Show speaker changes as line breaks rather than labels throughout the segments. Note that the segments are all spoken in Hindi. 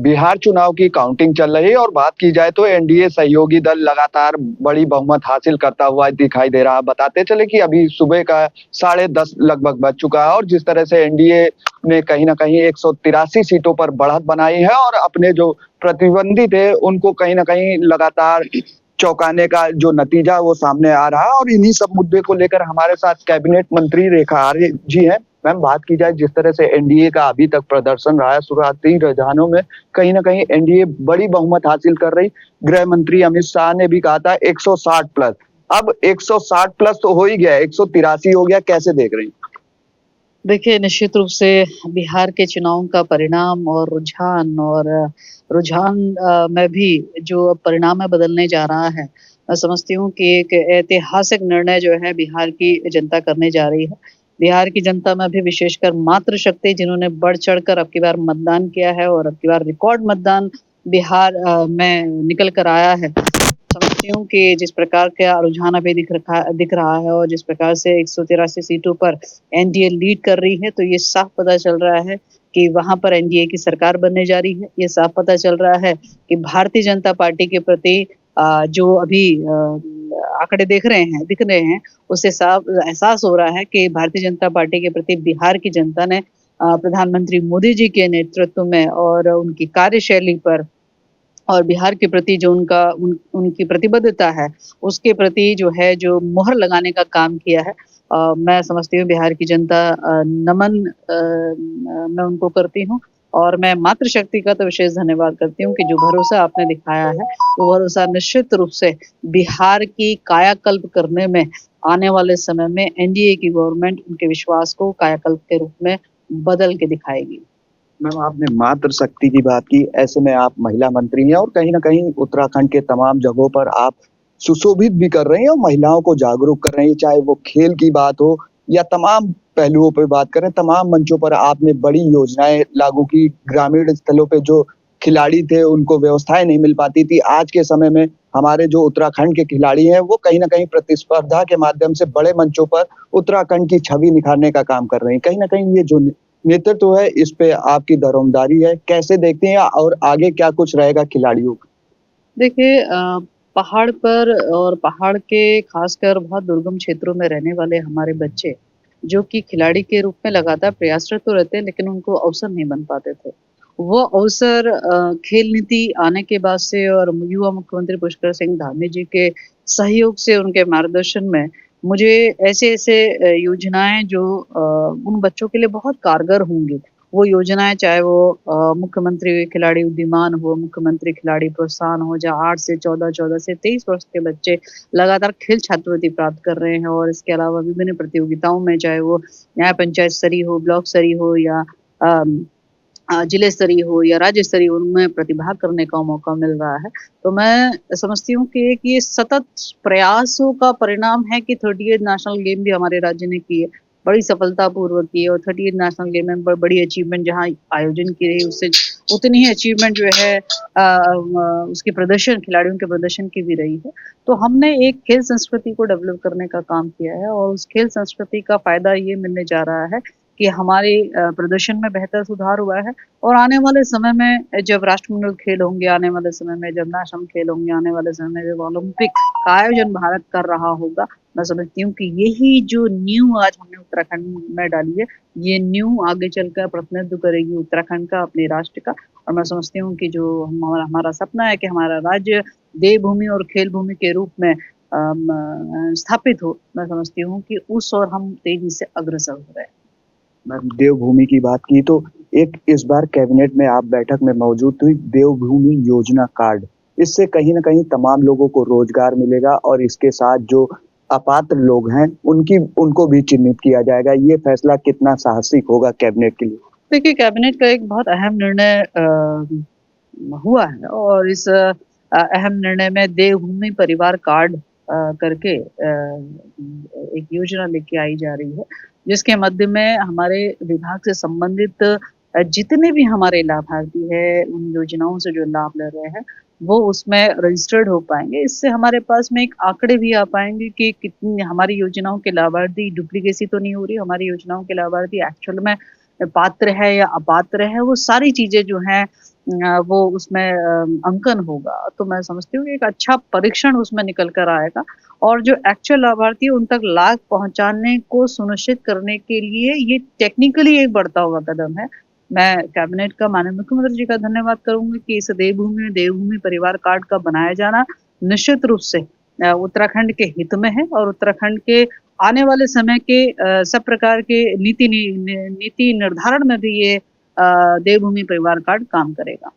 बिहार चुनाव की काउंटिंग चल रही है और बात की जाए तो एनडीए सहयोगी दल लगातार बड़ी बहुमत हासिल करता हुआ दिखाई दे रहा है। बताते चले कि अभी सुबह का 10:30 लगभग बज चुका है और जिस तरह से एनडीए ने कहीं ना कहीं 183 सीटों पर बढ़त बनाई है और अपने जो प्रतिद्वंदी थे उनको कहीं ना कहीं लगातार चौंकाने का जो नतीजा वो सामने आ रहा है। और इन्हीं सब मुद्दे को लेकर हमारे साथ कैबिनेट मंत्री रेखा आर्य जी हैं। मैम, बात की जाए जिस तरह से एनडीए का अभी तक प्रदर्शन रहा है, शुरुआती रुझानों में कहीं ना कहीं एनडीए बड़ी बहुमत हासिल कर रही। गृह मंत्री अमित शाह ने भी कहा था 160 प्लस, अब 160 प्लस तो हो ही गया, 183 हो गया, कैसे देख रही?
देखिए, निश्चित रूप से बिहार के चुनाव का परिणाम और रुझान में भी जो परिणाम है बदलने जा रहा है। मैं समझती हूँ कि एक ऐतिहासिक निर्णय जो है बिहार की जनता करने जा रही है। बिहार की जनता में भी विशेषकर मातृशक्ति जिन्होंने बढ़-चढ़ कर अब की बार मतदान किया है और अब की बार रिकॉर्ड मतदान बिहार में निकल कर आया है। समझती हूँ कि जिस प्रकार का रुझान अभी दिख रहा है और जिस प्रकार से 183 सीटों पर एनडीए लीड कर रही है, तो ये साफ पता चल रहा है कि वहाँ पर एनडीए की सरकार बनने जा रही है। ये साफ पता चल रहा है कि भारतीय जनता पार्टी के प्रति जो अभी आंकड़े दिख रहे हैं, उससे साफ एहसास हो रहा है कि भारतीय जनता पार्टी के प्रति बिहार की जनता ने प्रधानमंत्री मोदी जी के नेतृत्व में और उनकी कार्यशैली पर और बिहार के प्रति जो उनकी प्रतिबद्धता है, उसके प्रति जो है जो मोहर लगाने का काम किया है। मैं समझती हूँ बिहार की जनता नमन मैं उनको करती हूँ और मैं मातृशक्ति का तो विशेष धन्यवाद करती हूँ कि जो भरोसा आपने दिखाया है, वो भरोसा निश्चित रूप से बिहार की कायाकल्प करने में आने वाले समय में एनडीए की गवर्नमेंट उनके विश्वास को कायाकल्प के रूप में बदल के दिखाएगी।
मैम, आपने मातृशक्ति की बात की, ऐसे में आप महिला मंत्री हैं और कहीं ना कहीं उत्तराखंड के तमाम जगहों पर आप सुशोभित भी कर रही हैं और महिलाओं को जागरूक कर रही हैं, चाहे वो खेल की बात हो या तमाम पहलुओं पर बात करें। तमाम मंचों पर आपने बड़ी योजनाएं लागू की। ग्रामीण स्थलों पे जो खिलाड़ी थे उनको व्यवस्थाएं नहीं मिल पाती थी, आज के समय में हमारे जो उत्तराखंड के खिलाड़ी हैं वो कहीं ना कहीं प्रतिस्पर्धा के माध्यम से बड़े मंचों पर उत्तराखंड की छवि निखारने का काम कर रहे हैं। कहीं ना कहीं ये जो नेतृत्व है इस पे आपकी दारोमदारी है, कैसे देखती हैं और आगे क्या कुछ रहेगा खिलाड़ियों का?
देखिए, पहाड़ पर और पहाड़ के खासकर बहुत दुर्गम क्षेत्रों में रहने वाले हमारे बच्चे, जो कि खिलाड़ी के रूप में लगातार प्रयासरत तो रहते हैं, लेकिन उनको अवसर नहीं बन पाते थे। वो अवसर खेल नीति आने के बाद से और युवा मुख्यमंत्री पुष्कर सिंह धामी जी के सहयोग से, उनके मार्गदर्शन में मुझे ऐसे-ऐसे योजनाएँ जो उन बच्चों के लिए बहुत कारगर होंगी। वो योजनाएँ चाहे वो मुख्यमंत्री खिलाड़ी उद्दीमान हो, मुख्यमंत्री खिलाड़ी प्रोत्साहन हो, जहाँ 8 से 14, 14 से 23 वर्ष के बच्चे लगातार खेल छात्रवृत्ति प्राप्त कर रहे हैं और इसके अलावा विभिन्न प्रतियोगिताओं में चाहे वो न्याय पंचायत स्तरीय हो, ब्लॉक स्तरीय हो या अम जिले स्तरीय हो या राज्य स्तरीय हो, उनमें प्रतिभाग करने का मौका मिल रहा है। तो मैं समझती हूँ कि एक ये सतत प्रयासों का परिणाम है कि 38 नेशनल गेम भी हमारे राज्य ने किए, बड़ी सफलतापूर्वक किए और 38 नेशनल गेम में बड़ी अचीवमेंट जहाँ आयोजन की रही, उससे उतनी ही अचीवमेंट जो है उसके प्रदर्शन खिलाड़ियों के प्रदर्शन की भी रही है। तो हमने एक खेल संस्कृति को डेवलप करने का काम किया है और उस खेल संस्कृति का फ़ायदा ये मिलने जा रहा है कि हमारे प्रदर्शन में बेहतर सुधार हुआ है और आने वाले समय में जब राष्ट्रमंडल खेल होंगे, आने वाले समय में जब नेशनल खेल होंगे, आने वाले समय में जब ओलंपिक का आयोजन भारत कर रहा होगा, मैं समझती हूँ कि यही जो नींव आज हमने उत्तराखंड में डाली है, ये नींव आगे चलकर प्रतिनिधित्व करेगी उत्तराखंड का, अपने राष्ट्र का। और मैं समझती हूँ कि जो हमारा हमारा सपना है कि हमारा राज्य देवभूमि और खेल भूमि के रूप में स्थापित हो, मैं समझती हूँ कि उस ओर हम तेजी से अग्रसर हो रहे हैं।
मैम, देवभूमि की बात की तो एक इस बार कैबिनेट में आप बैठक में मौजूद हुई देवभूमि योजना कार्ड, इससे कहीं ना कहीं तमाम लोगों को रोजगार मिलेगा और इसके साथ जो अपात्र लोग हैं उनको भी चिन्हित किया जाएगा। ये फैसला कितना साहसिक होगा कैबिनेट के लिए?
देखिए, कैबिनेट का एक बहुत अहम निर्णय हुआ है और इस अहम निर्णय में देवभूमि परिवार कार्ड करके एक योजना लेके आई जा रही है, जिसके मध्य में हमारे विभाग से संबंधित जितने भी हमारे लाभार्थी हैं, उन योजनाओं से जो लाभ ले रहे हैं, वो उसमें रजिस्टर्ड हो पाएँगे। इससे हमारे पास में एक आंकड़े भी आ पाएँगे कि कितनी हमारी योजनाओं के लाभार्थी डुप्लीकेसी तो नहीं हो रही, हमारी योजनाओं के लाभार्थी एक्चुअल में पात्र है या अपात्र है, वो सारी चीज़ें जो हैं वो उसमें अंकन होगा, तो मैं समझती हूँ कि एक अच्छा परीक्षण उसमें निकल कर आएगा और जो एक्चुअल लाभार्थी है उन तक लाभ पहुँचाने को सुनिश्चित करने के लिए ये टेक्निकली एक बढ़ता हुआ कदम है। मैं कैबिनेट का माननीय मुख्यमंत्री जी का धन्यवाद करूँगी कि इस देवभूमि परिवार कार्ड का बनाया जाना निश्चित रूप से उत्तराखंड के हित में है और उत्तराखंड के आने वाले समय के सब प्रकार के नीति निर्धारण में भी ये देवभूमि परिवार कार्ड काम करेगा।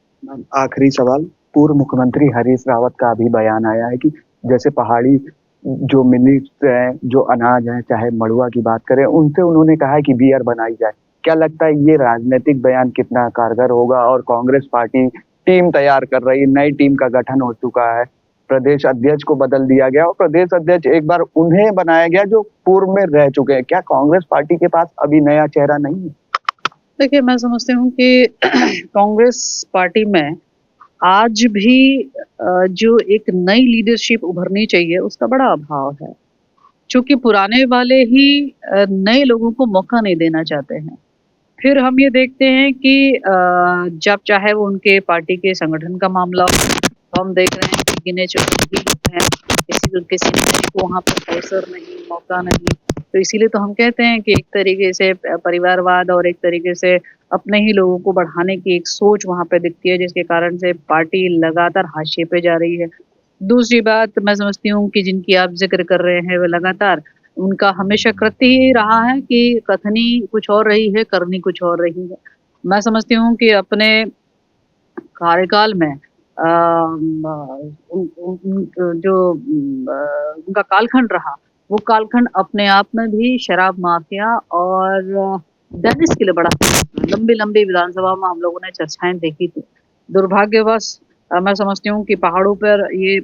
आखिरी सवाल, पूर्व मुख्यमंत्री हरीश रावत का अभी बयान आया है कि जैसे पहाड़ी जो मिलेट्स हैं, जो अनाज हैं, चाहे मड़ुआ की बात करें, उनसे उन्होंने कहा है कि बियर बनाई जाए। क्या लगता है ये राजनीतिक बयान कितना कारगर होगा? और कांग्रेस पार्टी टीम तैयार कर रही है, नई टीम का गठन हो चुका है, प्रदेश अध्यक्ष को बदल दिया गया और प्रदेश अध्यक्ष एक बार उन्हें बनाया गया जो पूर्व में रह चुके हैं। क्या कांग्रेस पार्टी के पास अभी नया चेहरा नहीं है?
देखिए, मैं समझती हूँ कि कांग्रेस पार्टी में आज भी जो एक नई लीडरशिप उभरनी चाहिए उसका बड़ा अभाव है। चूँकि पुराने वाले ही नए लोगों को मौका नहीं देना चाहते हैं। फिर हम ये देखते हैं कि जब चाहे वो उनके पार्टी के संगठन का मामला हो, तो हम देख रहे हैं कि गिने-चुने ही लोग हैं, किसी ने को वहाँ पर अवसर नहीं, मौका नहीं। तो इसीलिए तो हम कहते हैं कि एक तरीके से परिवारवाद और एक तरीके से अपने ही लोगों को बढ़ाने की एक सोच वहाँ पे दिखती है, जिसके कारण से पार्टी लगातार हाशिए पे जा रही है। दूसरी बात मैं समझती हूँ कि जिनकी आप ज़िक्र कर रहे हैं, वो लगातार उनका हमेशा कृत्य ही रहा है कि कथनी कुछ और रही है, करनी कुछ और रही है। मैं समझती हूँ कि अपने कार्यकाल में उनका कालखंड रहा, वो कालखंड अपने आप में भी शराब माफिया और डेनिस के लिए बड़ा लंबी-लंबी विधानसभा में हम लोगों ने चर्चाएँ देखी थी। दुर्भाग्यवश मैं समझती हूँ कि पहाड़ों पर ये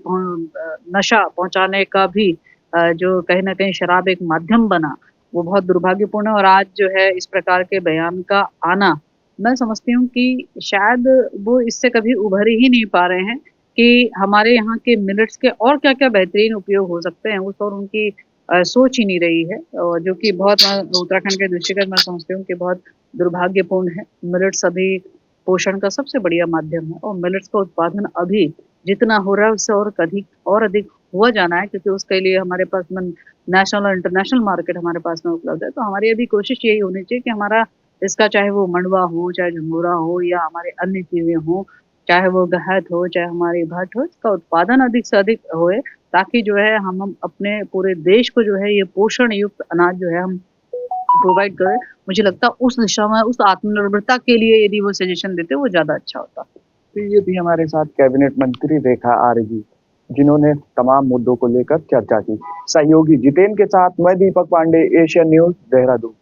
नशा पहुँचाने का भी जो कहीं न कहीं शराब एक माध्यम बना, वो बहुत दुर्भाग्यपूर्ण है और आज जो है इस प्रकार के बयान का आना, मैं समझती हूँ कि शायद वो इससे कभी उभर ही नहीं पा रहे हैं कि हमारे यहाँ के मिलेट्स के और क्या-क्या बेहतरीन उपयोग हो सकते हैं, उस और उनकी सोच ही नहीं रही है और जो कि बहुत उत्तराखंड के दृष्टिगत मैं समझती हूँ कि बहुत दुर्भाग्यपूर्ण है। मिलेट्स अभी पोषण का सबसे बढ़िया माध्यम है और मिलेट्स का उत्पादन अभी जितना हो रहा है उससे और अधिक हुआ जाना है क्योंकि उसके लिए हमारे पास में नेशनल और इंटरनेशनल मार्केट हमारे पास में उपलब्ध है। तो हमारी अभी कोशिश यही होनी चाहिए कि हमारा इसका चाहे वो मंडुवा हो, चाहे झंगोरा हो या हमारे अन्य चीज़ें हों, चाहे वो गहत हो, चाहे हमारी भट्ट हो, इसका उत्पादन अधिक से अधिक होए ताकि जो है हम अपने पूरे देश को जो है ये पोषण युक्त अनाज जो है हम प्रोवाइड करें। मुझे लगता है उस दिशा में उस आत्मनिर्भरता के लिए यदि वो सजेशन देते वो ज़्यादा अच्छा होता।
तो ये भी हमारे साथ कैबिनेट मंत्री रेखा आर्य, जिन्होंने तमाम मुद्दों को लेकर चर्चा की। सहयोगी जितेन के साथ मैं दीपक पांडे, एशियन न्यूज़, देहरादून।